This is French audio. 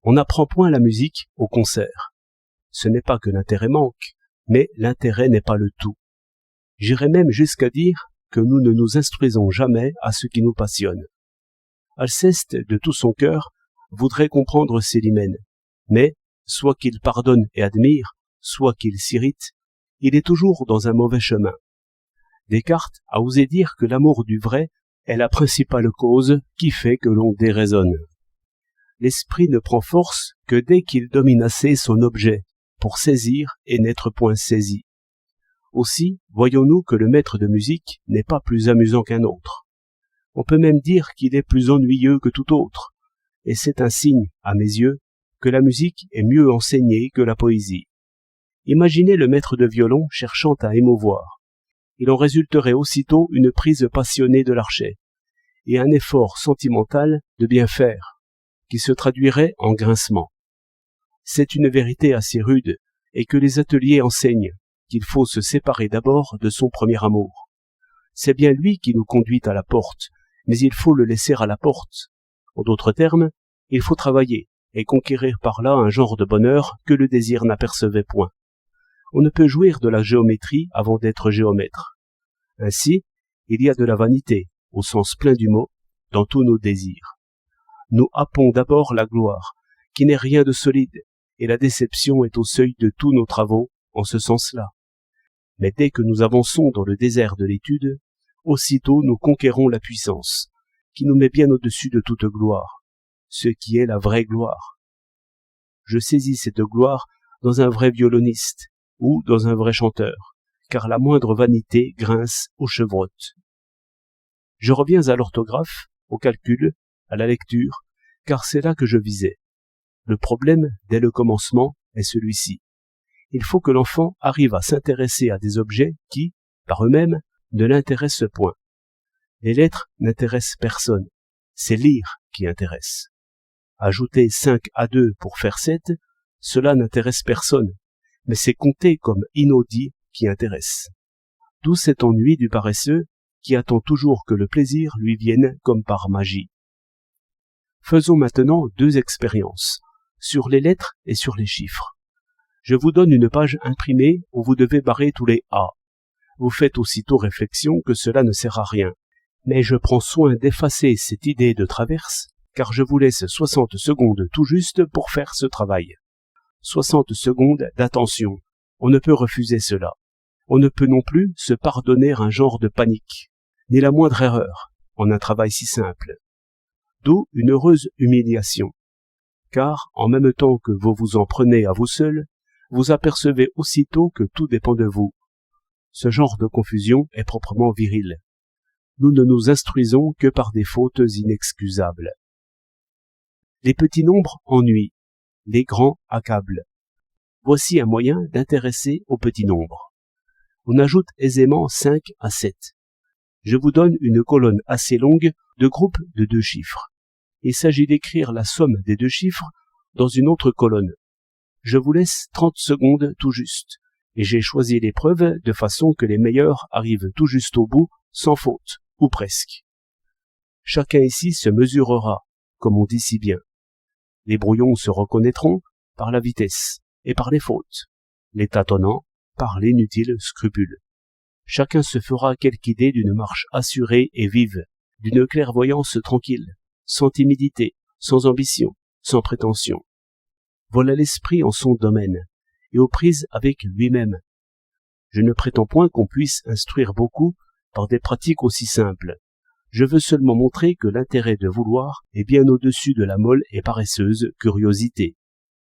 On n'apprend point la musique au concert. Ce n'est pas que l'intérêt manque, mais l'intérêt n'est pas le tout. J'irais même jusqu'à dire que nous ne nous instruisons jamais à ce qui nous passionne. Alceste, de tout son cœur, voudrait comprendre Célimène, mais, soit qu'il pardonne et admire, soit qu'il s'irrite, il est toujours dans un mauvais chemin. Descartes a osé dire que l'amour du vrai est la principale cause qui fait que l'on déraisonne. L'esprit ne prend force que dès qu'il domine assez son objet, pour saisir et n'être point saisi. Aussi, voyons-nous que le maître de musique n'est pas plus amusant qu'un autre. On peut même dire qu'il est plus ennuyeux que tout autre, et c'est un signe, à mes yeux, que la musique est mieux enseignée que la poésie. Imaginez le maître de violon cherchant à émouvoir. Il en résulterait aussitôt une prise passionnée de l'archet, et un effort sentimental de bien faire, qui se traduirait en grincement. C'est une vérité assez rude, et que les ateliers enseignent, qu'il faut se séparer d'abord de son premier amour. C'est bien lui qui nous conduit à la porte, mais il faut le laisser à la porte. En d'autres termes, il faut travailler, et conquérir par là un genre de bonheur que le désir n'apercevait point. On ne peut jouir de la géométrie avant d'être géomètre. Ainsi, il y a de la vanité, au sens plein du mot, dans tous nos désirs. Nous happons d'abord la gloire, qui n'est rien de solide, et la déception est au seuil de tous nos travaux, en ce sens-là. Mais dès que nous avançons dans le désert de l'étude, aussitôt nous conquérons la puissance, qui nous met bien au-dessus de toute gloire, ce qui est la vraie gloire. Je saisis cette gloire dans un vrai violoniste, ou dans un vrai chanteur, car la moindre vanité grince aux chevrottes. Je reviens à l'orthographe, au calcul, à la lecture, car c'est là que je visais. Le problème, dès le commencement, est celui-ci. Il faut que l'enfant arrive à s'intéresser à des objets qui, par eux-mêmes, ne l'intéressent point. Les lettres n'intéressent personne. C'est lire qui intéresse. Ajouter 5 à 2 pour faire 7, cela n'intéresse personne, mais c'est compter comme inaudit qui intéresse. D'où cet ennui du paresseux qui attend toujours que le plaisir lui vienne comme par magie. Faisons maintenant 2 expériences, sur les lettres et sur les chiffres. Je vous donne une page imprimée où vous devez barrer tous les A. Vous faites aussitôt réflexion que cela ne sert à rien, mais je prends soin d'effacer cette idée de traverse, car je vous laisse 60 secondes tout juste pour faire ce travail. 60 secondes d'attention, on ne peut refuser cela. On ne peut non plus se pardonner un genre de panique, ni la moindre erreur, en un travail si simple. D'où une heureuse humiliation, car en même temps que vous vous en prenez à vous seul, vous apercevez aussitôt que tout dépend de vous. Ce genre de confusion est proprement viril. Nous ne nous instruisons que par des fautes inexcusables. Les petits nombres ennuient, les grands accablent. Voici un moyen d'intéresser aux petits nombres. On ajoute aisément 5 à 7. Je vous donne une colonne assez longue de groupes de 2 chiffres. Il s'agit d'écrire la somme des 2 chiffres dans une autre colonne. Je vous laisse 30 secondes tout juste, et j'ai choisi l'épreuve de façon que les meilleurs arrivent tout juste au bout, sans faute, ou presque. Chacun ici se mesurera, comme on dit si bien. Les brouillons se reconnaîtront par la vitesse et par les fautes, les tâtonnants par l'inutile scrupule. Chacun se fera quelque idée d'une marche assurée et vive, d'une clairvoyance tranquille, sans timidité, sans ambition, sans prétention. Voilà l'esprit en son domaine, et aux prises avec lui-même. Je ne prétends point qu'on puisse instruire beaucoup par des pratiques aussi simples. Je veux seulement montrer que l'intérêt de vouloir est bien au-dessus de la molle et paresseuse curiosité.